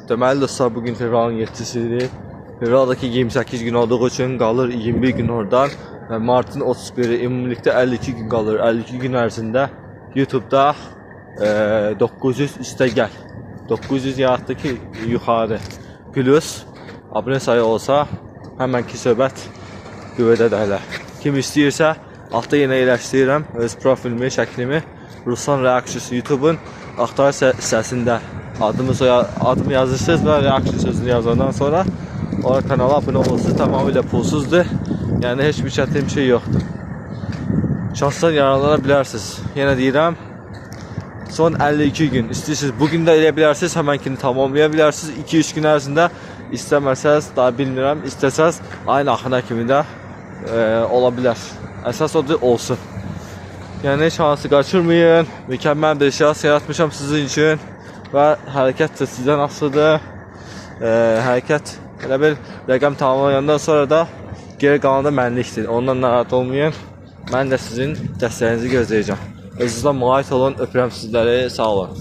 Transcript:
Deməli dostlar, bugün fevralın 7-sidir. Fevraldakı 28 gün olduğu için qalır 21 gün oradan və martın 31-i ümumilikdə 52 gün qalır. 52 gün ərzində YouTube'da 900 üstə gəl. 900 yaxud da ki yuxarı plus abunə sayı olsa həmənki söhbət qüvvədə dələr. Kim istəyirsə altta yenə eləşdirirəm öz profilimi, şəklimi Ruslan Reactions YouTube'un axtar səsində adımı yazırsınız və reaction sözünü yazandan sonra o kanala abunə olması tamamilə pulsuzdur. Yəni heç bir çətin bir şey yoxdur. Şansdan yararlana bilərsiniz. Yenə deyirəm, son 52 gün istəyirsiniz bugün də eləyə bilərsiniz, həmənkini tamamlaya bilərsiniz. 2-3 gün ərzində istəməsəz, daha bilmirəm, istəsəz ayın axırına kimi də ola bilər. Əsas odur olsun. Yəni şansı qaçırmayın. Mükəmməl bir şans yaratmışam sizin üçün və hərəkət də sizdən asılıdır. Hərəkət elə bir rəqəm tamamlayandan sonra da geri qalan da mənlikdir. Ondan narahat olmayın. Mən də sizin dəstəyinizi gözləyəcəm. Özünüzdən müğayət olun. Öpürəm sizləri. Sağ olun.